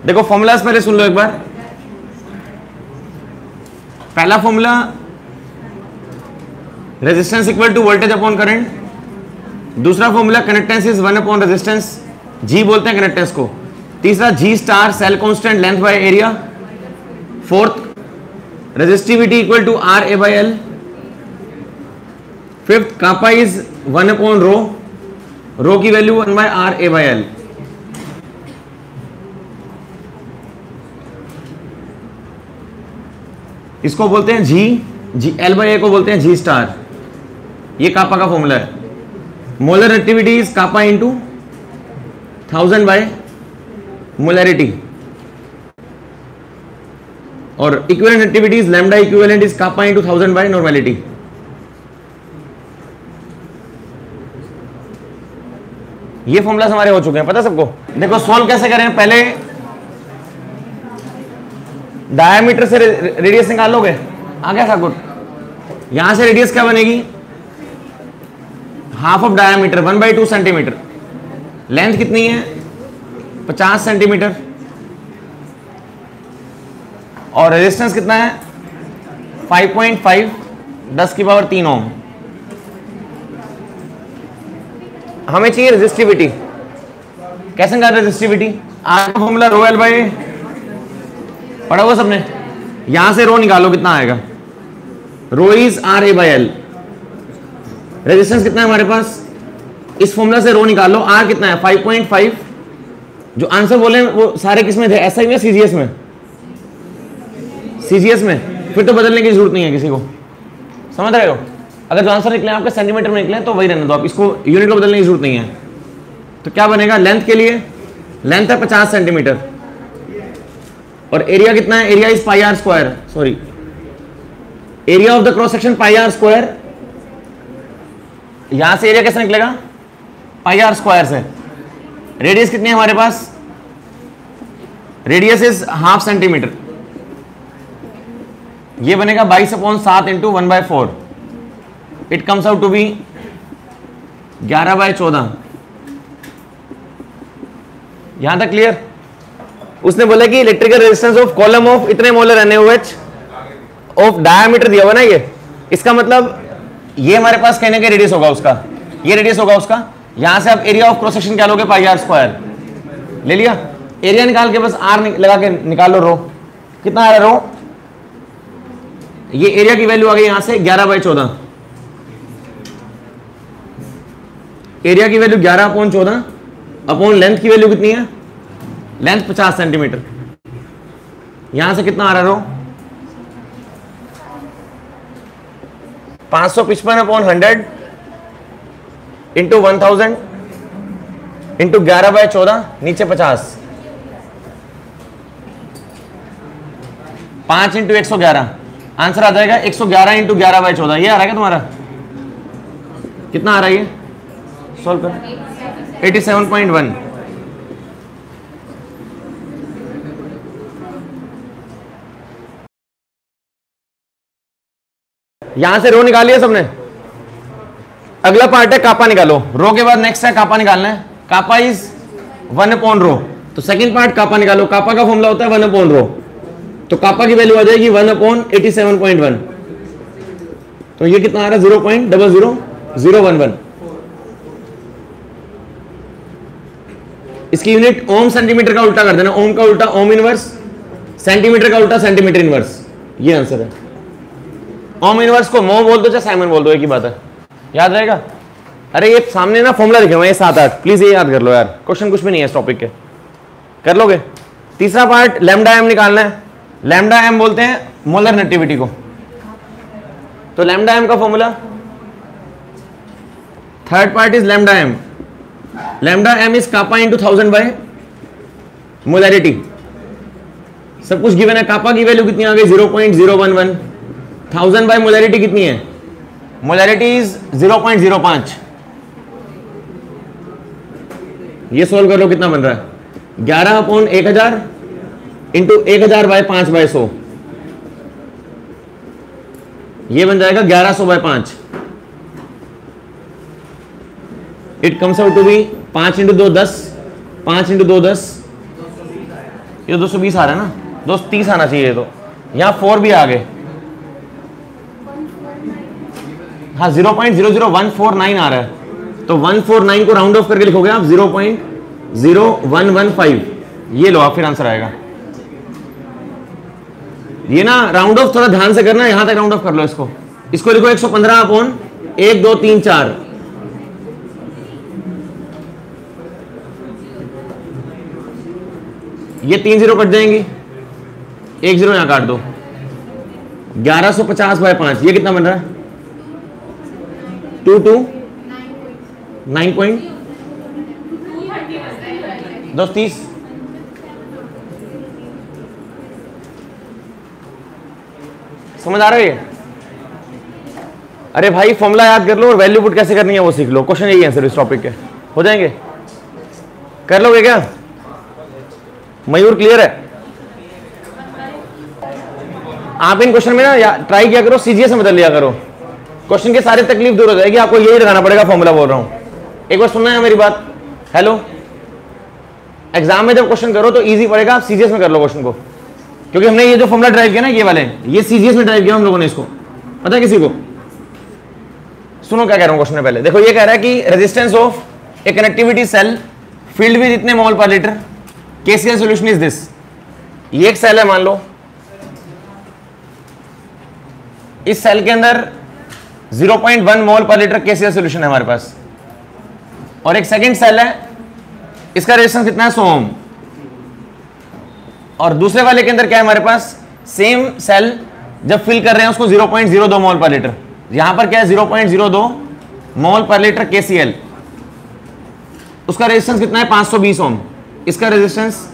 देखो फॉर्मूलाज पहले सुन लो एक बार। पहला formula resistance equal to voltage upon current. दूसरा formula conductance is 1 upon resistance, G बोलते हैं कनेक्टेंस को। तीसरा G star cell constant length by area. Fourth resistivity equal to R A by L. Fifth kappa is 1 upon rho, rho की value 1 by R A by L. इसको बोलते हैं G L by ए को बोलते हैं G star. ये कापा का formula है। Molar activity is kappa into 1000 by molarity, और equivalent activity is lambda equivalent is kappa into 1000 by normality. ये फॉर्मूलास हमारे हो चुके हैं, पता सबको। देखो सॉल्व कैसे करें, पहले डायमीटर से रेडियस निकाल लोगे, आ गया ठाकुर। यहां से रेडियस क्या बनेगी, half of diameter 1/2 centimetre. Length कितनी है 50 सेंटीमीटर, और रेजिस्टेंस कितना है 5.5 10 की पावर 3 ओम। हमें चाहिए रेजिस्टिविटी। कैसे निकाल रेजिस्टिविटी, आर का फॉर्मूला रो एल बाई, पढ़ा हुआ सबने। यहां से रो निकालो, कितना आएगा, rho is R A by L. Resistance कितना है हमारे पास, इस फॉर्मूला से रो निकालो, आर कितना है 5.5। जो आंसर बोले वो सारे किसमें थे, एसआई में सीजीएस में, सीजीएस में, फिर तो बदलने की जरूरत नहीं है किसी को, समझ रहे हो। अगर जो आंसर निकले आपके सेंटीमीटर में निकले तो वही रहने दो आप, इसको यूनिट को बदलने की जरूरत नहीं है। तो क्या बनेगा, लेंथ के लिए लेंथ है 50 सेंटीमीटर, और एरिया कितना है, area is pi r square, sorry area of the cross section pi r square. यहां से एरिया कैसे निकलेगा, पाई आर स्क्वायर से। रेडियस कितनी है हमारे पास, रेडियस इज हाफ सेंटीमीटर, ये बनेगा 22/7 into 1/4। It comes out to be 11/14। यहां तक क्लियर। उसने बोला कि electrical resistance of column of इतने मोलर NaOH ऑफ डायमीटर दिया हुआ ना, ये इसका मतलब ये हमारे पास कहने का रेडियस होगा उसका, ये रेडियस होगा उसका। यहां से आप एरिया ऑफ क्रॉस सेक्शन क्या लोगे, पाई आर स्क्वायर ले लिया। एरिया निकाल के बस आर लगा के निकाल लो, रो कितना आ रहा है रो, ये एरिया की वैल्यू आ गई यहां से 11/14। एरिया की वैल्यू 11/14 अपॉन लेंथ की वैल्यू कितनी है, लेंथ 50 सेंटीमीटर। यहां से कितना आ रहा है रो, 555/100 इंटू 1000 इंटू 11/14, नीचे 50, 5 इंटू 111, आंसर आ जाएगा 111 इंटू 11/14। ये आ रहा है क्या तुम्हारा, कितना आ रहा है ये, सॉल्व कर 87.1। यहां से रो निकाल लिया सबने। अगला पार्ट है कापा निकालो। रो के बाद नेक्स्ट है कापा निकालना है। कापा इज 1/रो, तो सेकंड पार्ट कापा निकालो। कापा का फॉर्मूला होता है 1/रो, तो कापा की वैल्यू आ जाएगी 1/87.1। तो ये कितना आ रहा है 0.00011। इसकी यूनिट ओम सेंटीमीटर का उल्टा कर देना, ओम का उल्टा ओम इनवर्स, सेंटीमीटर का उल्टा सेंटीमीटर इनवर्स। ये आंसर है। ओम इनवर्स को मो बोल दो चाहे साइमन बोल दो, एक ही बात है, याद रहेगा। अरे ये सामने ना फॉर्मूला लिखे हुए हैं 7-8, प्लीज ये याद कर लो यार, क्वेश्चन कुछ भी नहीं है इस टॉपिक के, कर लोगे। तीसरा पार्ट लैम्डा एम निकालना है। लैम्डा एम बोलते हैं मोलर नेटिविटी को। तो लैम्डा एम का formula, third part is lambda M. Lambda M is kappa into 1000 by molarity. सब कुछ गिवन है। कापा की वैल्यू कितनी आ गई 0.011। 1000 बाय मोलरिटी कितनी है, मोलरिटी इज 0.05। ये सोल्व कर लो, कितना बन रहा है 11/1000 इंटू 1000 बाय 5/100। ये बन जाएगा 1100/5। It comes out to be 5 into 2 10, 5 into 2 10, ये 220 आ रहा है ना, 230 आना चाहिए। तो यहाँ 4 भी आ गए, हाँ 0.00149 आ रहा है, तो 149 को राउंड ऑफ करके लिखोगे आप 0.0115, ये लो आप, फिर आंसर आएगा। ये ना राउंड ऑफ थोड़ा ध्यान से करना, यहां तक राउंड ऑफ कर लो इसको। इसको लिखो 115 अपॉन 1 2 3 4, ये 3 0 कट जाएंगी, 1 0 यहां काट दो, 1150 बाय 5, ये कितना बन रहा है? 2 2 9.230। समझ आ रहा है? अरे भाई फॉर्मूला याद कर लो और वैल्यू पुट कैसे करनी है वो सीख लो। क्वेश्चन यही है सर इस टॉपिक के, हो जाएंगे? कर लोगे क्या? मयूर क्लियर है? आप इन क्वेश्चन में ना ट्राई किया करो, सीजीएस में बदल लिया करो, क्वेश्चन के सारे तकलीफ दूर हो जाएगी। आपको यही लगाना पड़ेगा फॉर्मूला, बोल रहा हूं। एक बार सुनना है मेरी बात? हेलो, एग्जाम में जब क्वेश्चन करो तो इजी पड़ेगा, आप सीजीएस में कर लो क्वेश्चन को, क्योंकि हमने ये जो फॉर्मूला ड्राइव किया ना, ये वाले, ये सीजीएस में ड्राइव किया हम लोगों ने इसको। पता है किसी को? सुनो क्या कह रहा हूं क्वेश्चन में पहले। देखो ये कह रहा है कि resistance of a conductivity cell filled with इतने मोल पर litre, KCl solution is this. ये एक सेल है मान लो, इस सेल के अंदर 0.1 मोल पर लीटर केसीएल सॉल्यूशन है हमारे पास, और एक सेकंड सेल है, इसका रेजिस्टेंस कितना है? 100 ओम। और दूसरे वाले के अंदर क्या है हमारे पास? सेम सेल जब फिल कर रहे हैं उसको 0.02 मोल पर लीटर, यहां पर क्या है? 0.02 मोल पर लीटर केसीएल। उसका रेजिस्टेंस कितना है? 520 ओम। इसका रेजिस्टेंस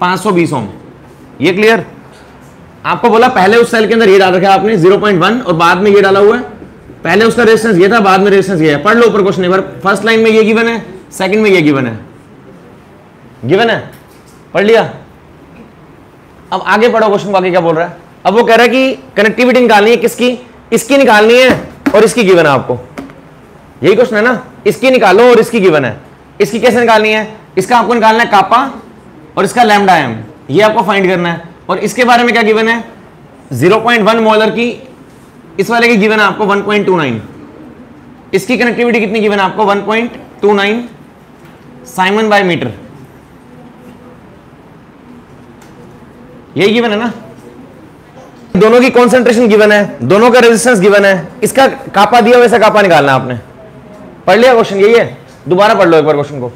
520 ओम। ये क्लियर? आपको बोला पहले उस सेल के अंदर ये डाल रखा है आपने 0.1 और बाद में ये डाला हुआ है। पहले उसका रेजिस्टेंस ये था, बाद में रेजिस्टेंस ये है। पढ़ लो ऊपर क्वेश्चन एक बार। फर्स्ट लाइन में ये गिवन है, सेकंड में ये गिवन है। गिवन है, पढ़ लिया? अब आगे पढ़ो क्वेश्चन को, आगे क्या बोल रहा है। अब वो कह रहा है कि कनेक्टिविटी निकालनी है किसकी? इसकी निकालनी है और इसकी गिवन है आपको। यही क्वेश्चन है ना, इसकी निकालो और इसकी गिवन है। इसकी कैसे निकालनी है? इसका आपको निकालना है कापा और इसका लैम्डा एम, ये आपको फाइंड करना है। और इसके बारे में क्या गिवन है? 0.1 मोलर की, इस वाले की गिवन है आपको 1.29। इसकी कनेक्टिविटी कितनी गिवन है आपको? 1.29 साइमन बाय मीटर। यही गिवन है ना। दोनों की कॉन्सेंट्रेशन गिवन है, दोनों का रेजिस्टेंस गिवन है, इसका कापा दिया वैसा कापा निकालना आपने। पढ़ लिया क्वेश्चन? यही है। दोबारा पढ़ लो एक बार क्वेश्चन को,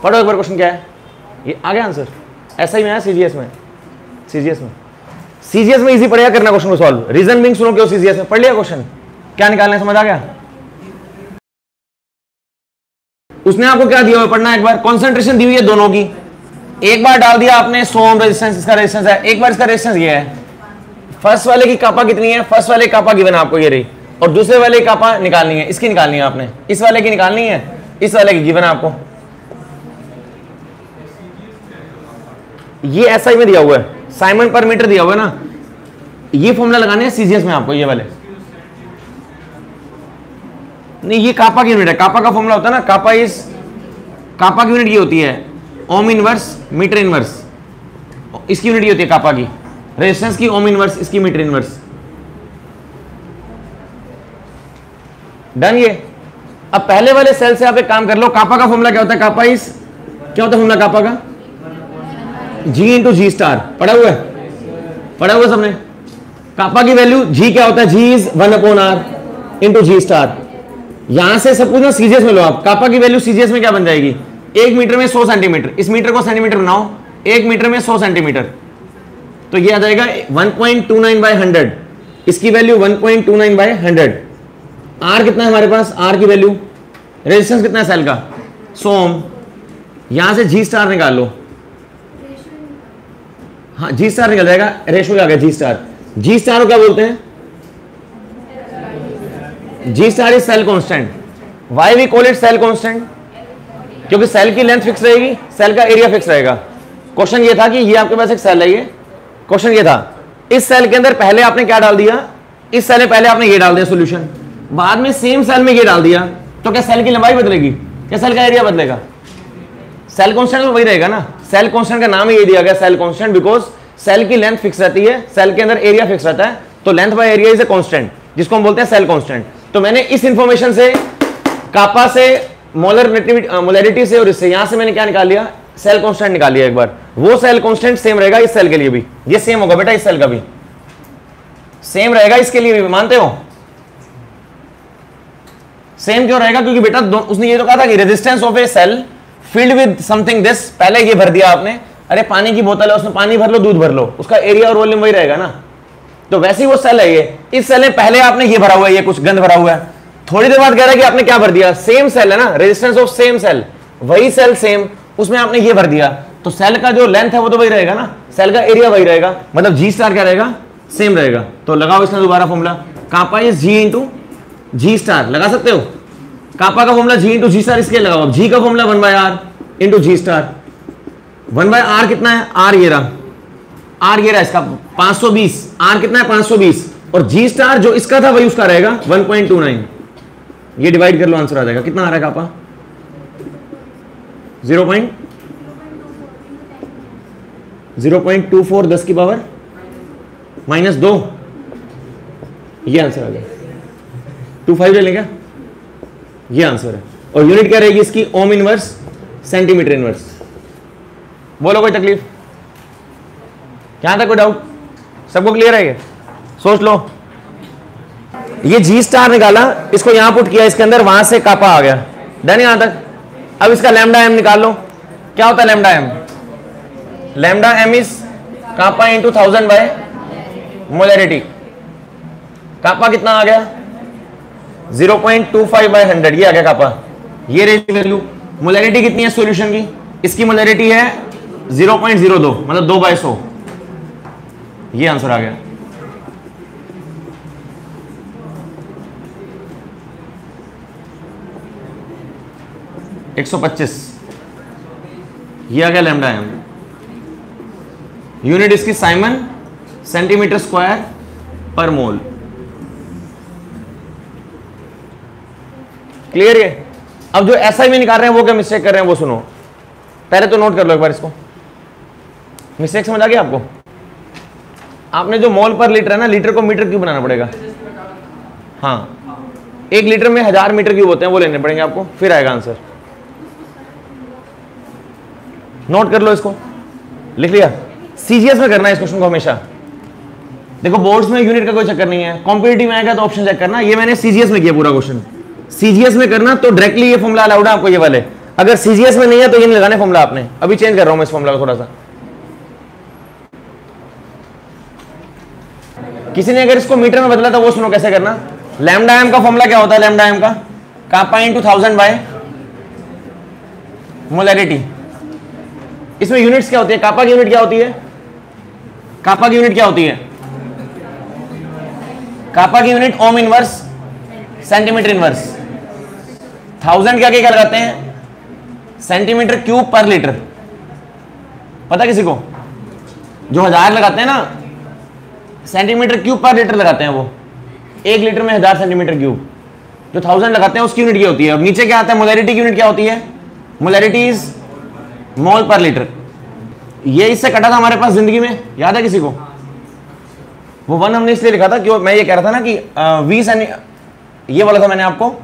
पढ़ो एक बार क्वेश्चन क्या है। ये आ गया आंसर, ऐसा ही में है सीजीएस में। सीजीएस में इजी पड़ेगा करना क्वेश्चन को सॉल्व। रीजन बिंग सुनो क्यों सीजीएस में। पढ़ लिया क्वेश्चन? क्या निकालना है, समझ आ गया? उसने आपको क्या दिया हुआ पढ़ना एक बार। कॉन्सेंट्रेशन दी हुई है दोनों की, एक बार डाल दिया आपने 100 ओम रेजिस्टेंस, इसका रेजिस्टेंस है, एक बार इसका रेजिस्टेंस ये है। फर्स्ट वाले की कापा कितनी है? फर्स्ट वाले कापा गिवन है आपको ये रही, और दूसरे वाले की कापा निकालनी है, इसकी निकालनी है आपने, इस वाले की निकालनी है, इस वाले की गिवन है आपको। ये ऐसा ही में दिया हुआ है, साइमन पर मीटर दिया हुआ है ना। ये फॉर्मूला लगाने हैं सीजीएस में आपको, ये वाले नहीं। ये कापा की यूनिट है, कापा का फॉर्मूला होता है ना, कापा की यूनिट ये होती है ओम इनवर्स मीटर इनवर्स। इसकी यूनिट ये होती है कापा की, रेजिस्टेंस की ओम इनवर्स, इसकी मीटर इनवर्स। डन ये। अब पहले वाले सेल से आप एक काम कर लो, कापा का फॉर्मूला क्या होता है? कापा इस क्या होता है फॉर्मूला कापा का? G into G star. पढ़ा हुआ है? पढ़ा हुआ सबने? कापा की वैल्यू G क्या होता है? G is 1/R into G star. यहां से सब कुछ ना सीजीएस में लो आप। कापा की वैल्यू सीजीएस में क्या बन जाएगी? 1 मीटर में 100 सेंटीमीटर। इस मीटर को सेंटीमीटर बनाओ, 1 मीटर में 100 सेंटीमीटर, तो ये आ जाएगा 1.29 बाय 100। इसकी वैल्यू 1.29 बाय 100। आर कितना है हमारे पास? आर की वैल्यू, रेजिस्टेंस कितना है सेल का? 100 ओम। यहां से जी स्टार निकाल लो। हाँ जी स्टार निकल जाएगा, रेशो आ गया जी स्टार। जी स्टार को क्या बोलते हैं? G star is cell constant. Why we call it cell constant? क्योंकि सेल की लेंथ फिक्स रहेगी, सेल का एरिया फिक्स रहेगा। क्वेश्चन ये था कि ये आपके पास एक सेल है, ये क्वेश्चन ये था, इस सेल के अंदर पहले आपने क्या डाल दिया? इस सेल में पहले आपने ये डाल दिया सॉल्यूशन, बाद में सेम सेल में ये डाल दिया, तो क्या सेल की लंबाई बदलेगी? क्या सेल का एरिया बदलेगा? सेल कांस्टेंट तो वही रहेगा ना, सेल कांस्टेंट का नाम ही ये दिया गया सेल कांस्टेंट, बिकॉज सेल की लेंथ फिक्स रहती है, सेल के अंदर एरिया फिक्स रहता है, तो length by area is a constant, जिसको हम बोलते हैं सेल कांस्टेंट। तो मैंने इस इंफॉर्मेशन से कापा से मोलरिटी से और इससे यहां से मैंने क्या निकाल लिया, सेल कांस्टेंट निकाल लिया एक बार। वो सेल कांस्टेंट सेम रहेगा इस सेल के लिए भी, ये सेम होगा बेटा, इस सेल का भी सेम रहेगा, इसके लिए भी मानते हो? सेम क्यों रहेगा? क्योंकि बेटा उसने ये तो कहा था कि resistance of a cell filled with something this, पहले ये भर दिया आपने, अरे पानी की बोतल है उसमें पानी भर लो, दूध भर लो, उसका एरिया और वॉल्यूम वही रहेगा ना। तो वैसे ही वो सेल है ये, इस सेल में पहले आपने ये भरा हुआ है, ये कुछ गंद भरा हुआ है, थोड़ी देर बाद कह रहा है कि आपने क्या भर दिया, सेम सेल है ना, रेजिस्टेंस ऑफ सेम सेल, वही सेल सेम, उसमें आपने ये भर दिया, तो सेल का जो लेंथ है वो तो वही रहेगा ना, सेल का एरिया वही रहेगा, मतलब जी स्टार क्या रहेगा, सेम रहेगा। तो लगाओ इसमें दोबारा formula, kappa is G into G star, लगा सकते हो कापा का formula G into G star, इसके लगाओ। अब जी का formula 1/r into G star, 1/r कितना है, आर ये रहा, आर ये रहा इसका 520, आर कितना है 520, और जी स्टार जो इसका था वही उसका रहेगा 1.29, ये डिवाइड कर लो आंसर आ जाएगा। कितना आ रहा है कापा, 0.24 10 की पावर -2, ये आंसर आ गया। 25 ले लेंगे, ये आंसर है। और यूनिट क्या रहेगी इसकी, ओम इनवर्स सेंटीमीटर इनवर्स। बोलो कोई तकलीफ, यहां तक कोई डाउट, सबको क्लियर है? ये सोच लो, ये जी स्टार निकाला, इसको यहां पुट किया इसके अंदर, वहां से कापा आ गया, डन यहां तक। अब इसका लैम्डा एम निकाल लो, क्या होता है lambda M, lambda M is kappa into 1000 by molarity. Kappa कितना आ गया, 0.25/100, ये आ गया कापा, ये रेंज वैल्यू। मोलरिटी कितनी है सॉल्यूशन की, इसकी मोलरिटी है 0.02, मतलब 2/100, ये आंसर आ गया। $125, ये आ गया लैम्डा एम। यूनिट इसकी साइमन सेंटीमीटर स्क्वायर पर मोल। क्लियर है? अब जो एसआई में निकाल रहे हैं वो क्या मिस्टेक कर रहे हैं वो सुनो, पहले तो नोट कर लो एक बार इसको। मिस्टेक समझ आ गया आपको? आपने जो मोल पर लीटर है ना, लीटर को मीटर क्यूब बनाना पड़ेगा। हाँ, 1 लीटर में 1000 मीटर क्यूब होते हैं, वो लेने पड़ेंगे आपको, फिर आएगा आंसर। नोट कर लो इसको, लिख लिया? सीजीएस में करना है इस क्वेश्चन को हमेशा। देखो बोर्ड्स में यूनिट का कोई चक्कर नहीं है, कॉम्पिटिटिव में आएगा तो ऑप्शन चेक करना। ये मैंने सीजीएस में किया पूरा क्वेश्चन, सीजीएस में करना तो डायरेक्टली ये फॉर्मूला अलाउड है आपको, ये वाले। अगर सीजीएस में नहीं है तो ये नहीं लगाने फॉर्मूला आपने। अभी चेंज कर रहा हूं मैं इस फॉर्मूला को थोड़ा सा। किसी ने अगर इसको मीटर में बदला था वो सुनो कैसे करना। लैम्डा एम का फॉर्मूला क्या होता है, लैम्डा एम का कापा इंटू 1000 बाय मोलरिटी। इसमें यूनिट्स क्या होती है, कापा की यूनिट क्या होती है, कापा की यूनिट क्या होती है, कापा की यूनिट ओम इनवर्स सेंटीमीटर इनवर्स। 1000 क्या क्या लगाते हैं, सेंटीमीटर क्यूब पर लीटर। पता किसी को? जो 1000 लगाते हैं ना, सेंटीमीटर क्यूब पर लीटर लगाते हैं वो, 1 लीटर में 1000 सेंटीमीटर क्यूब। जो 1000 लगाते हैं उसकी यूनिट क्या होती है। अब नीचे क्या आता है, मोलरिटी की यूनिट क्या होती है, मोलरिटी इज मोल पर लीटर। ये इससे कटा था हमारे पास जिंदगी में, याद है किसी को? वो 1 हमने इसलिए लिखा था कि मैं ये कह रहा था ना कि 20 ये बोला था मैंने आपको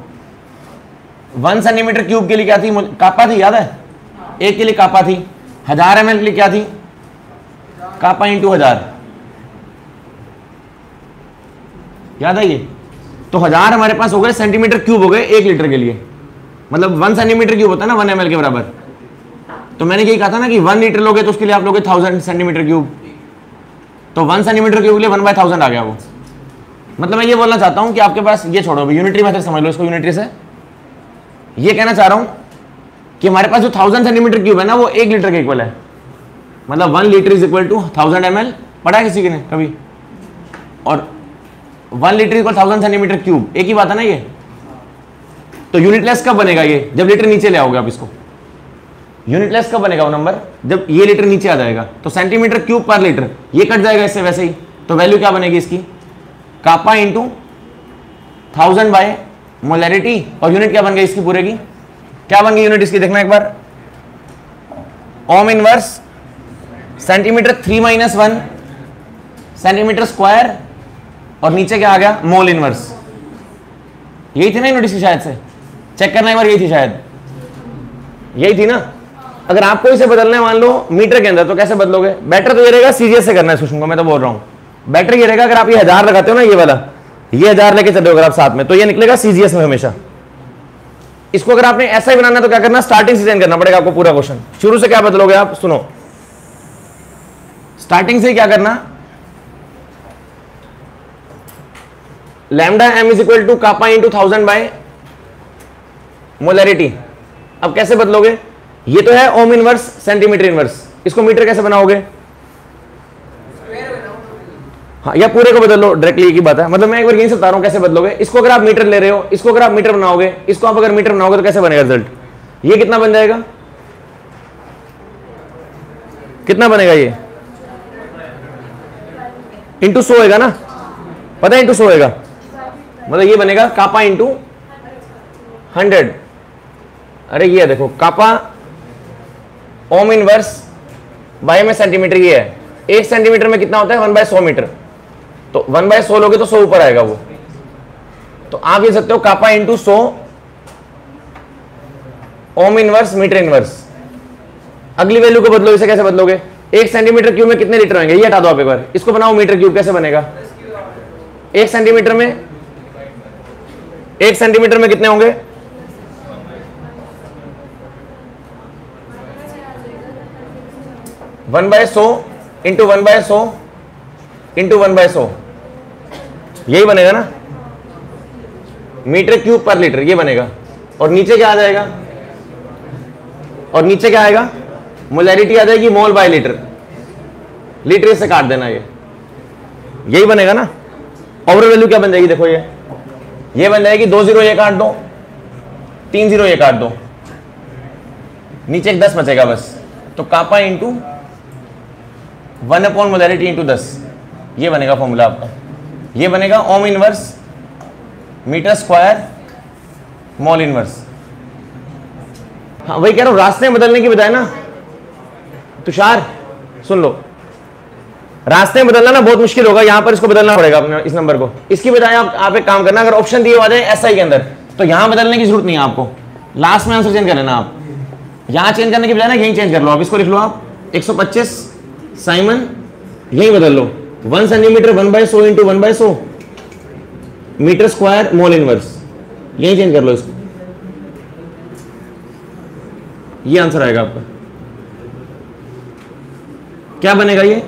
1 सेंटीमीटर क्यूब के लिए क्या थी, कापा थी, याद है? 1 के लिए कापा थी, 1000 ml के लिए क्या थी, कापा इंटू 1000, याद है ये? तो 1000 हमारे पास हो गए सेंटीमीटर क्यूब हो गए 1 लीटर के लिए, मतलब 1 सेंटीमीटर क्यूब होता है ना 1 ml के बराबर। तो मैंने यही कहा था ना कि 1 लीटर लोगे तो उसके लिए आप लोगे 1000 सेंटीमीटर क्यूब, तो 1 सेंटीमीटर क्यूब के लिए 1/1000 आ गया वो। मतलब मैं ये बोलना चाहता हूं कि आपके पास ये छोड़ो, यूनिटरी मेथड समझ लो इसको। यूनिटरी से ये कहना चाह रहा हूं कि हमारे पास जो 1000 सेंटीमीटर क्यूब है ना वो 1 लीटर के इक्वल है, मतलब 1 litre is equal to 1000 ml। पढ़ा है किसी ने कभी? और 1 लीटर इक्वल 1000 सेंटीमीटर क्यूब, एक ही बात है ना ये। तो यूनिटलेस कब बनेगा ये, जब लीटर नीचे ले आओगे आप इसको। यूनिटलेस कब बनेगा वो नंबर, जब ये लीटर नीचे आ जाएगा। तो सेंटीमीटर क्यूब पर लीटर ये कट जाएगा इससे वैसे ही, तो वैल्यू क्या बनेगी इसकी, कापा इंटू 1000 बाय मोलरिटी। और यूनिट क्या बन गई इसकी पूरे की, क्या बन गई यूनिट इसकी, देखना एक बार। Ohm inverse centimetre 3 - 1 centimetre square, और नीचे क्या आ गया, मोल इनवर्स। यही थी ना यूनिट की, शायद से चेक करना एक बार, यही थी शायद, यही थी ना। अगर आपको इसे बदलना है मान लो मीटर के अंदर, तो कैसे बदलोगे? बेटर तो ये रहेगा सीजीएस से करना है क्वेश्चन को, मैं तो बोल रहा हूं बेटर ये रहेगा, अगर आप ये 1000 लगाते हो ना, ये वाला, ये 1000 लेके चलोगे अगर आप साथ में, तो ये निकलेगा सीजीएस में हमेशा। इसको अगर आपने ऐसा ही बनाना है तो क्या करना, स्टार्टिंग से चेंज करना पड़ेगा आपको पूरा क्वेश्चन। शुरू से क्या बदलोगे आप, सुनो, स्टार्टिंग से क्या करना, लैम्डा m = कापा × 1000 बाय मोलैरिटी। अब कैसे बदलोगे, ये तो है ओम इनवर्स सेंटीमीटर इनवर्स, इसको मीटर कैसे बनाओगे? हाँ, या पूरे को बदल लो डायरेक्टली, की बात है, मतलब मैं एक बार यहीं से बता रहा हूं कैसे बदलोगे। इसको अगर आप मीटर ले रहे हो, इसको अगर आप मीटर बनाओगे, इसको आप अगर मीटर बनाओगे तो कैसे बनेगा रिजल्ट? ये कितना बन जाएगा, कितना बनेगा ये? इंटू 100 होगा ना, पता है इंटू 100 होगा, मतलब ये बनेगा कापा × 100। अरे ये देखो, कापा ओम इनवर्स बाय में सेंटीमीटर, ये है 1 सेंटीमीटर में कितना होता है, 1/100 मीटर, तो 1/100 लोगे तो 100 ऊपर आएगा वो, तो आप ये सकते हो कापा × 100 ओम इनवर्स मीटर इनवर्स। अगली वैल्यू को बदलो, इसे कैसे बदलोगे, 1 सेंटीमीटर क्यूब में कितने लीटर होंगे, ये हटा दो आप एक बार, इसको बनाओ मीटर क्यूब, कैसे बनेगा? 1 सेंटीमीटर में 1 सेंटीमीटर में कितने होंगे, 1/100 × 1/100 × 1/100, यही बनेगा ना, मीटर क्यूब पर लीटर, ये बनेगा। और नीचे क्या आ जाएगा, और नीचे क्या आएगा, मोलैरिटी आ जाएगी मोल बाय लीटर, लीटर से काट देना, यही बनेगा ना। ओवरऑल वैल्यू क्या बन जाएगी, देखो ये बन जाएगी 2 0 ये काट दो, 3 0 ये काट दो, नीचे एक 10 बचेगा बस, तो कापा × 1 मोलैरिटी × 10, ये बनेगा फॉर्मूला आपका। ये बनेगा ohm inverse metre square mole inverse. हाँ वही कह रहा हूं, रास्ते में बदलने की बजाय ना तुषार, सुन लो, रास्ते में बदलना ना बहुत मुश्किल होगा, यहां पर इसको बदलना पड़ेगा अपने इस नंबर को। इसकी बजाय आप एक काम करना, अगर ऑप्शन दिए हुआ है एसआई के अंदर, तो यहां बदलने की जरूरत नहीं है आपको, लास्ट में आंसर चेंज कर लेना आप। यहां चेंज करने की बजाय ना यहीं चेंज कर लो आप, इसको लिख लो आप 125 साइमन, यही बदल लो 1 centimetre 1/100 × 1/100 metre square mole inverse, यही चेंज कर लो इसको, ये आंसर आएगा आपका। क्या बनेगा ये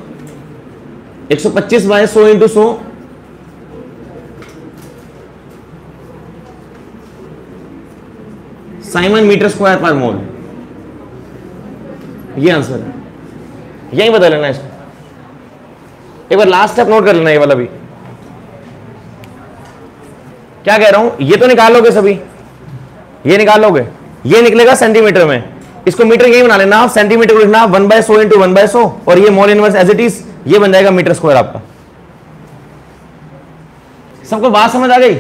125/100 × 100 साइमन मीटर स्क्वायर पर मोल, ये आंसर है, यही बदल लेना इसको। एक बार लास्ट स्टेप नोट कर लेना, ये वाला भी। क्या कह रहा हूं, ये तो निकालोगे सभी, ये निकालोगे, ये निकलेगा सेंटीमीटर में, इसको मीटर यही बना लेना आप, सेंटीमीटर को लिखना 1/100 × 1/100, और ये mole inverse as it is, ये बन जाएगा मीटर स्क्वायर आपका। सबको बात समझ आ गई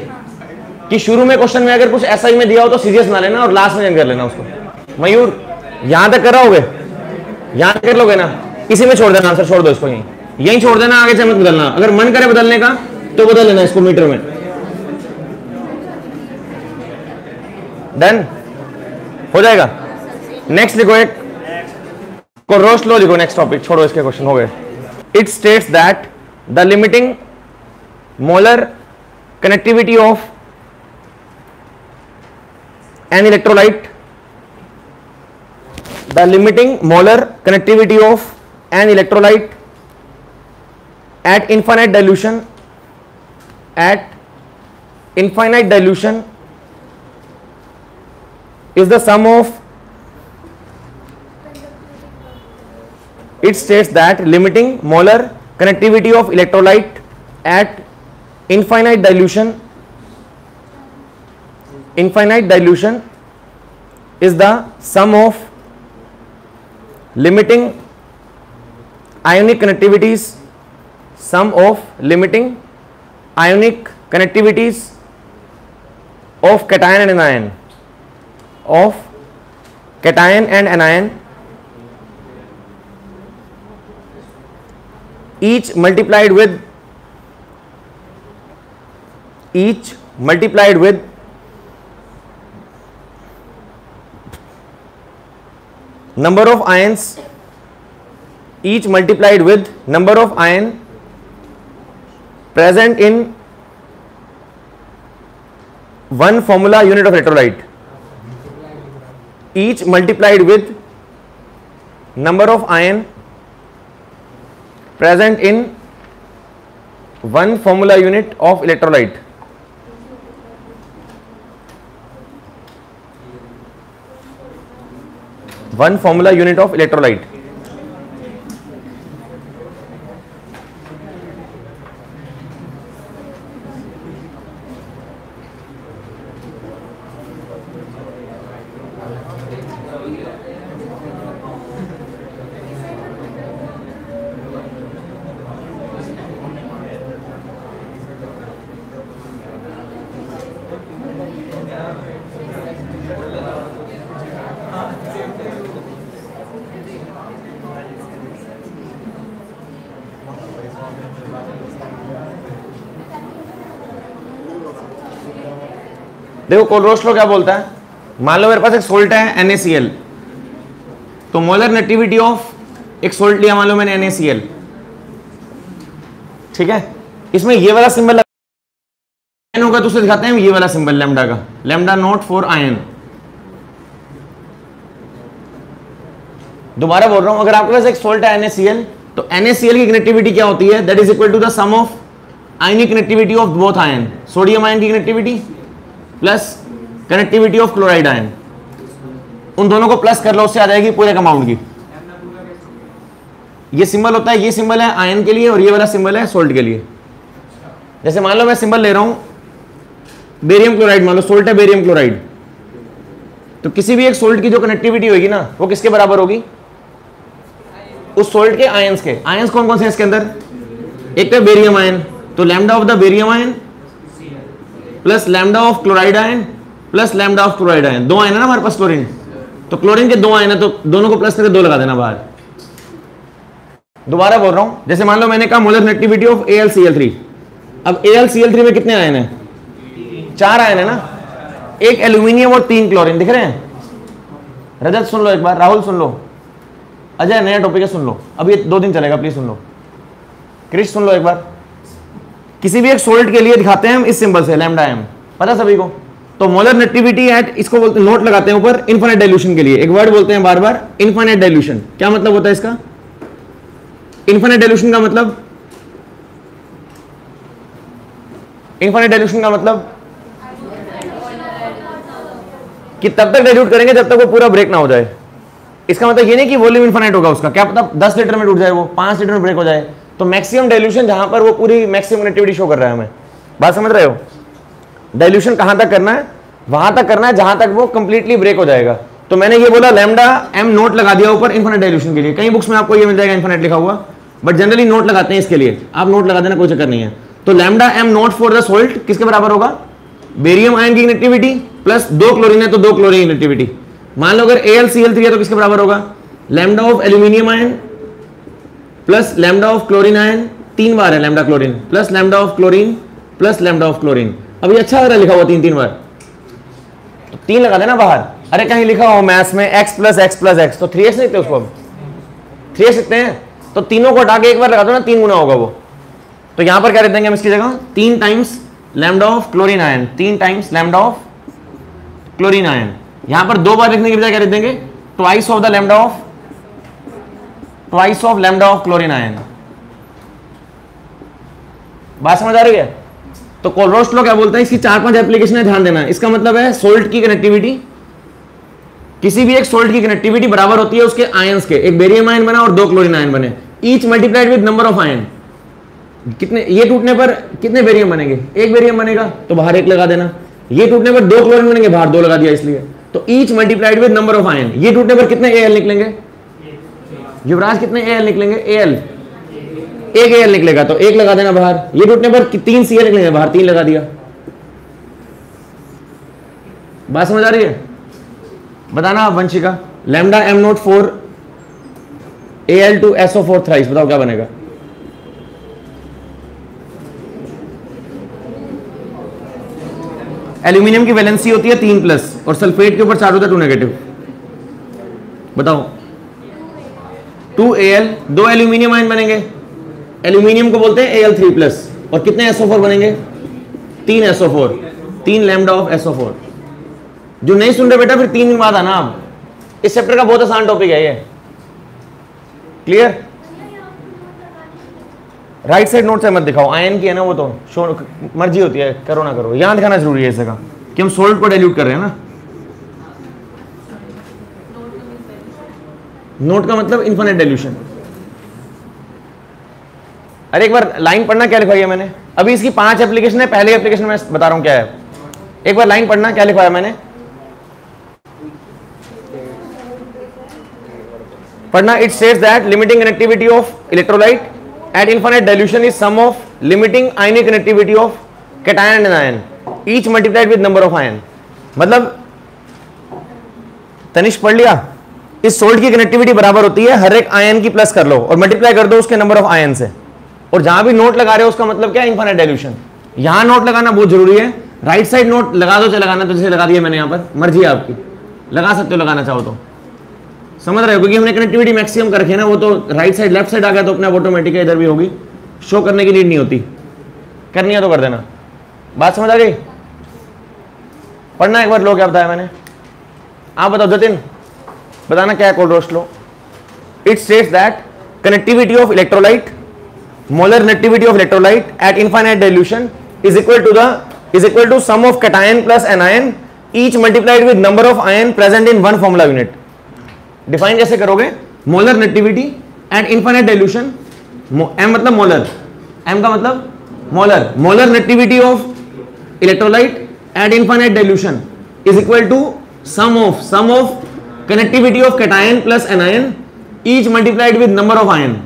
कि शुरू में क्वेश्चन में अगर कुछ ऐसा ही में दिया हो तो सीरियस बना लेना और लास्ट में कर लेना उसको। मयूर यहां तक कर रहा होगे, यहां तक कर लोगे ना, इसी में छोड़ देना आंसर, छोड़ दो इसको, यहीं छोड़ देना, आगे से मत बदलना। अगर मन करे बदलने का तो बदल लेना इसको मीटर में। डन हो जाएगा। नेक्स्ट लिखो, एक को रोस्ट लो, लिखो नेक्स्ट टॉपिक, छोड़ो इसके क्वेश्चन हो गए। It states that the limiting molar conductivity of an electrolyte, the limiting molar connectivity of an electrolyte at infinite dilution is the sum of, it states that limiting molar connectivity of electrolyte at infinite dilution is the sum of limiting ionic connectivities, sum of limiting ionic connectivities of cation and anion, each multiplied with number of ions, each multiplied with number of ion present in one formula unit of electrolyte. Each multiplied with number of ion present in one formula unit of electrolyte. One formula unit of electrolyte. देखो कोलरोस law क्या बोलता है, मान लो मेरे पास एक salt है NaCl, तो molar नेटिविटी ऑफ एक सोल्ट लिया, मान लो मैंने NaCl, ठीक है, इसमें ये वाला सिंबल होगा तो उसे दिखाते हैं ये वाला सिंबल लैम्डा का, लैम्डा नॉट फॉर आयन। दोबारा बोल रहा हूं, अगर आपके पास एक सोल्ट है NaCl, तो NaCl की कनेक्टिविटी क्या होती है, that is equal to the sum of ionic conductivity of both ion, sodium ion की conductivity plus conductivity of chloride ion, उन दोनों को प्लस कर लो, उससे आ जाएगी पूरे अमाउंट की। ये सिंबल होता है, ये सिंबल है आयन के लिए और ये वाला सिंबल है सोल्ट के लिए। जैसे मान लो मैं सिंबल ले रहा हूं बेरियम क्लोराइड, मान लो सोल्ट है बेरियम क्लोराइड, तो किसी भी एक सोल्ट की जो कनेक्टिविटी होगी ना वो किसके बराबर होगी, उस सोल्ट के आयंस के। आयंस कौन कौन से हैं इसके अंदर, एक तो बेरियम आयन, तो lambda of the barium ion plus lambda of chloride ion plus lambda of chloride ion, दो आयन है ना हमारे पास क्लोरीन, तो क्लोरीन के दो आयन है तो दोनों को प्लस करके दो लगा देना बाहर। दोबारा बोल रहा हूं, जैसे मान लो मैंने कहा मोलर कनेक्टिविटी ऑफ AlCl3, अब AlCl3 में कितने आयन है, 4 आयन है ना, एक एल्यूमिनियम और 3 क्लोरीन, दिख रहे हैं। रजत सुन लो एक बार, राहुल सुन लो, अजय नया टॉपिक है सुन लो, अब ये 2 दिन चलेगा, प्लीज सुन लो। क्रिश सुन लो एक बार, किसी भी एक सोल्ट के लिए दिखाते हैं हम इस सिंबल से लैम्डा एम, पता सभी को। तो मोलर नेटिविटी एट, इसको बोलते हैं, नोट लगाते हैं ऊपर, इनफाइनाइट डाइल्यूशन के लिए एक वर्ड बोलते हैं बार बार, इनफाइनाइट डाइल्यूशन। क्या मतलब होता है इसका, इनफाइनाइट डाइल्यूशन का मतलब, इनफाइनाइट डाइल्यूशन का मतलब कि तब तक डाइल्यूट करेंगे जब तक वो पूरा ब्रेक ना हो जाए। इसका मतलब ये नहीं कि वॉल्यूम इनफाइनाइट होगा उसका, क्या पता 10 लीटर में टूट जाए वो, 5 लीटर में ब्रेक हो जाए। तो मैक्सिमम डाइल्यूशन जहां पर वो पूरी मैक्सिमम कनेक्टिविटी शो कर रहा है हमें, बात समझ रहे हो। डाइल्यूशन कहां तक करना है, वहां तक करना है जहां तक वो कंप्लीटली ब्रेक हो जाएगा। तो मैंने ये बोला लैम्डा एम नोट लगा दिया ऊपर इनफाइनाइट डाइल्यूशन के लिए, कई बुक्स में आपको ये मिल जाएगा इनफाइनाइट लिखा हुआ, बट जनरली नोट लगाते हैं इसके लिए, आप नोट लगा देना कोई चक्कर नहीं है। तो lambda M nought for the salt किसके बराबर होगा, बेरियम आयन की कनेक्टिविटी प्लस 2 क्लोरीन है तो 2 क्लोरीन कनेक्टिविटी। मान लो अगर AlCl3 है तो किसके बराबर होगा, lambda of aluminium ion plus lambda of chlorine ion, 3 बार है lambda chlorine, plus lambda of chlorine plus lambda of chlorine. अब ये अच्छा लग रहा है लिखा हुआ 3 बार, तो 3 लगा देना बाहर। अरे कहीं लिखा हो मैथ्स में x प्लस एक्स, तो 3x लिखते उसको, अब 3x लिखते हैं, तो तीनों को हटा के एक बार लगा दो ना, 3 गुना होगा वो। तो यहां पर क्या लिख देंगे हम इसकी जगह, 3 times lambda of chlorine ion, 3 times lambda of chlorine ion. यहां पर 2 बार लिखने की बजाय क्या लिख देंगे, twice of the lambda of, twice of lambda of chlorine ion. बात समझ आ रही है। तो कोलरोस लॉ क्या बोलता है, इसकी 4-5 एप्लीकेशन है, ध्यान देना। इसका मतलब है सोल्ट की कनेक्टिविटी, किसी भी एक सोल्ट की कनेक्टिविटी बराबर होती है उसके आयंस के, एक बेरियम आयन बना और 2 क्लोरीन आयन बने, each multiplied with number of ion. कितने, ये टूटने पर कितने बेरियम बनेंगे, एक बेरियम बनेगा तो बाहर 1 लगा देना, ये टूटने पर 2 क्लोरीन बनेंगे, बाहर 2 लगा दिया इसलिए। तो each multiplied with number of ion, ये टूटने पर कितने Al निकलेंगे, युवराज कितने Al निकलेंगे, एक Al निकलेगा तो 1 लगा देना बाहर, ये टूटने पर 3 Cl निकलेंगे, बाहर 3 लगा दिया। बात समझ आ रही है। बताना आप Vanshika, lambda M nought 4 Al to SO4 thrice, बताओ क्या बनेगा। एल्यूमिनियम की वैलेंसी होती है 3+ और सल्फेट के ऊपर चार्ज होता है 2 नेगेटिव। बताओ 2Al, 2 एल्यूमिनियम आयन बनेंगे, एल्यूमिनियम को बोलते हैं Al3+, और कितने SO4 बनेंगे? 3 SO4, 3 लैम्डा ऑफ SO4। जो नहीं सुन रहे बेटा फिर 3 दिन बाद आना। आप इस चैप्टर का बहुत आसान टॉपिक है ये, क्लियर? राइट साइड नोट से मत दिखाओ, आयन की है ना वो तो मर्जी होती है, करो ना करो, यहां दिखाना जरूरी है इसका कि हम सोल्ट को डाइल्यूट कर रहे हैं ना। नोट का मतलब इनफिनिट डाइल्यूशन। अरे एक बार लाइन पढ़ना क्या लिखवाई है मैंने, अभी इसकी 5 एप्लीकेशन है, पहले एप्लीकेशन में बता रहा हूं क्या है। एक बार लाइन पढ़ना क्या लिखवाया मैंने, पढ़ना। It states that limiting connectivity of electrolyte at infinite dilution is sum of limiting ionic connectivity of cation and ion each multiplied with number of ion। मतलब तनिष्क पढ़ लिया, इस सोल्ट की कनेक्टिविटी बराबर होती है हर एक आयन की प्लस कर लो और मल्टीप्लाई कर दो उसके नंबर ऑफ आयन से। और जहां भी नोट लगा रहे हो उसका मतलब क्या है? Infinite dilution. यहां नोट लगाना बहुत जरूरी है। राइट साइड नोट लगा दो, चाहे लगाना तो जैसे लगा दिया मैंने, यहां पर मर्जी है आपकी, लगा सकते हो लगाना चाहो तो, समझ रहे हो? क्योंकि हमने कनेक्टिविटी मैक्सिमम कर रखी है ना, वो तो राइट साइड लेफ्ट साइड आ गया तो अपने ऑटोमेटिक इधर भी होगी, शो करने की नीड नहीं होती, करनी है तो कर देना। बात समझ आ गई? पढ़ना एक बार लो, क्या बताया मैंने? आप बताओ जतिन, बताना क्या है Kohlrausch law. It states that conductivity of electrolyte, molar conductivity of electrolyte at infinite dilution is equal to sum of cation plus anion each multiplied with number of ion present in one formula unit. Define कैसे करोगे? Molar नेटिविटी at infinite dilution, M मतलब molar, M का मतलब molar, molar नेटिविटी of electrolyte at infinite dilution is equal to sum of conductivity of cation plus anion each multiplied with number of ion,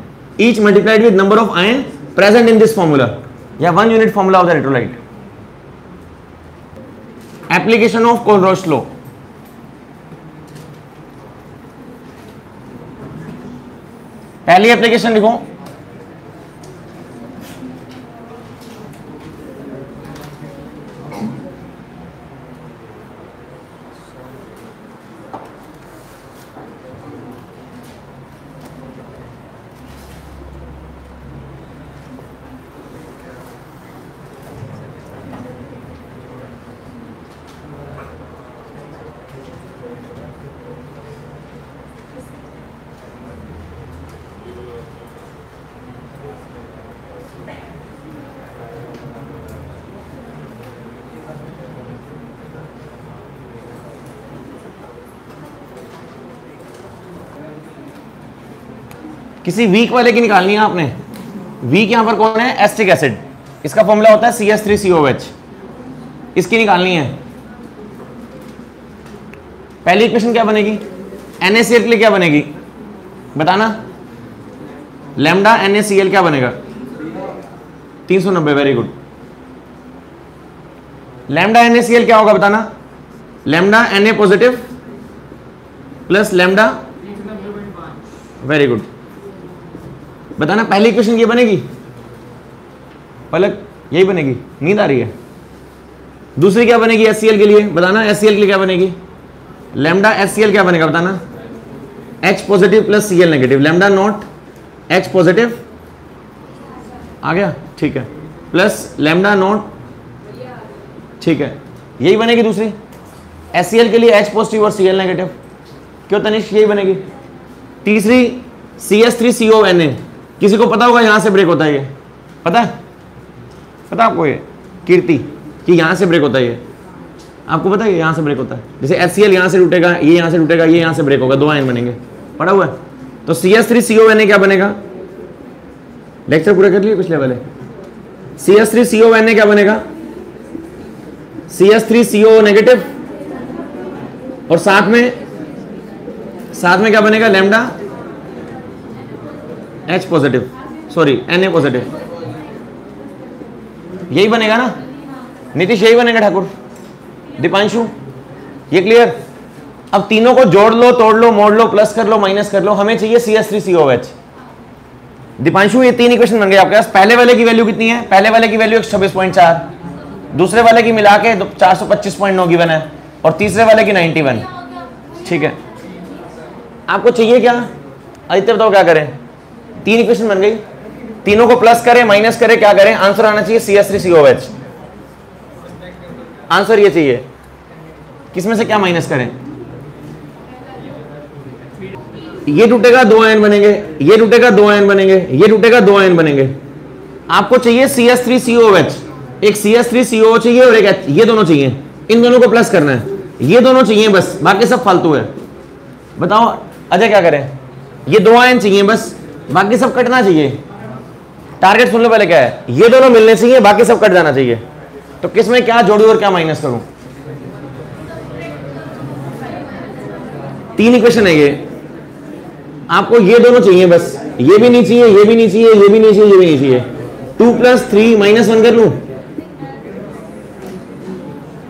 each multiplied with number of ion present in this formula, या 1 unit formula of the electrolyte. Application of Kohlrausch law. पहली application लिखो, किसी week वाले की निकालनी है आपने। Week यहां पर कौन है? एसिटिक एसिड, इसका फॉर्मूला होता है CH3COH, इसकी निकालनी है। पहली इक्वेशन क्या बनेगी? NaCl के लिए क्या बनेगी बताना? लैम्डा NaCl क्या बनेगा? 390, वेरी गुड। लैम्डा NaCl क्या होगा बताना? Lambda Na positive plus lambda, very good. बताना पहली इक्वेशन ये बनेगी? पलक यही बनेगी, नींद आ रही है? दूसरी क्या बनेगी HCl के लिए बताना? HCl के लिए क्या बनेगी? लैम्डा HCl क्या बनेगा बताना? H positive plus Cl negative, lambda nought H positive आ गया, ठीक है, प्लस लैम्डा नॉट, ठीक है, यही बनेगी दूसरी। HCl के लिए H पॉजिटिव और Cl नेगेटिव, क्यों तनिष्क यही बनेगी। तीसरी CH3CONa, किसी को पता होगा यहां से ब्रेक होता है ये? पता है? पता आपको ये कीर्ति कि यहां से ब्रेक होता है ये? आपको पता है यहां से ब्रेक होता है? जैसे HCl यहां से टूटेगा, ये यहां से टूटेगा, ये यहां से ब्रेक होगा, 2 आयन बनेंगे, पढ़ा हुआ है? तो CH3CONa क्या बनेगा? लेक्चर पूरे कर लिए पिछले वाले। CH3CONa क्या बनेगा? CH3CO नेगेटिव, और साथ में क्या बनेगा? Lambda H positive, sorry Na positive, यही बनेगा ना नीतीश? यही बनेगा ठाकुर, दीपांशु, ये क्लियर? अब तीनों को जोड़ लो, तोड़ लो, मोड़ लो, प्लस कर लो, माइनस कर लो, हमें चाहिए CH3COH। दीपांशु ये 3 इक्वेशन बन गए आपके पास। पहले वाले की वैल्यू कितनी है? पहले वाले की वैल्यू 26.4, दूसरे वाले की मिला के 425.9 गिवन है और तीसरे वाले की 91। ठीक है, आपको चाहिए क्या? आदित्य बताओ क्या करें? 3 इक्वेशन बन गई, तीनों को प्लस करें माइनस करें, क्या करें? आंसर आना चाहिए CH3COH। आंसर ये चाहिए, किसमें से क्या माइनस करें? ये टूटेगा 2 आयन बनेंगे, ये टूटेगा 2 आयन बनेंगे, ये टूटेगा 2 आयन बनेंगे। आपको चाहिए CH3COH, एक CH3CO चाहिए और एक H, ये दोनों चाहिए, इन दोनों को प्लस करना है, ये दोनों चाहिए बस, बाकी सब फालतू है। बताओ अजय क्या करें? ये 2 आयन चाहिए बस, बाकी सब कटना चाहिए। टारगेट सुन लो पहले क्या है, ये दोनों मिलने चाहिए, बाकी सब कट जाना चाहिए। तो किसमें क्या जोड़ू और क्या माइनस करूं? 3 इक्वेशन है ये, आपको ये दोनों चाहिए बस, ये भी नहीं चाहिए, ये भी नहीं चाहिए, ये भी नहीं चाहिए, ये भी नहीं चाहिए। 2 + 3 -1 कर लूं,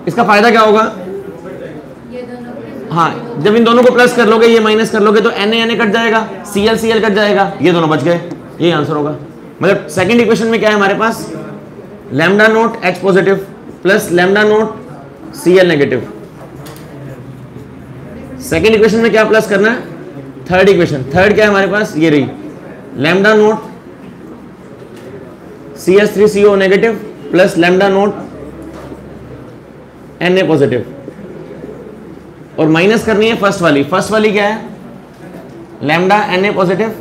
इसका फायदा क्या होगा? हाँ, जब इन दोनों को प्लस कर लोगे, ये माइनस कर लोगे तो Na कट जाएगा, Cl कट जाएगा, ये दोनों बच गए, ये आंसर होगा। मतलब सेकंड इक्वेशन में क्या है हमारे पास? Lambda nought H positive plus lambda nought Cl negative. Second equation में क्या प्लस करना है? थर्ड इक्वेशन, थर्ड क्या है हमारे पास? ये रही, lambda note CH3CO negative plus lambda note Na positive, और माइनस करनी है फर्स्ट वाली। फर्स्ट वाली क्या है? लैम्डा Na पॉजिटिव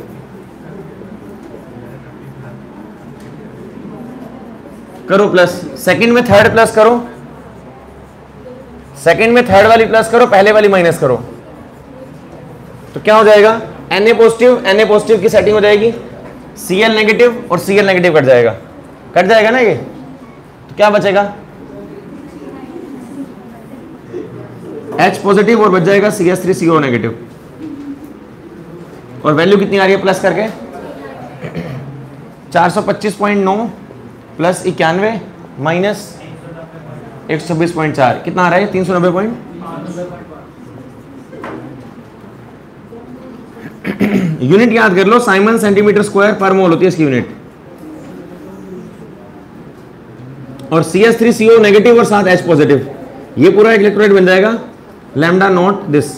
करो प्लस, सेकंड में थर्ड प्लस करो, सेकंड में थर्ड वाली प्लस करो, पहले वाली माइनस करो, तो क्या हो जाएगा? Na पॉजिटिव की सेटिंग हो जाएगी, Cl नेगेटिव और Cl नेगेटिव कट जाएगा ना ये, तो क्या बचेगा? H पॉजिटिव और बच जाएगा CH3CO नेगेटिव। और वैल्यू कितनी आ रही है प्लस करके? 425.9 प्लस 91 माइनस 126.4, कितना आ रहा है? 390 यूनिट याद कर लो, साइमन सेंटीमीटर स्क्वायर पर मोल होती है इसकी यूनिट। और CH3CO नेगेटिव और साथ H पॉजिटिव, ये पूरा एक इलेक्ट्रोलाइट बन जाएगा लैम्डा नॉट दिस।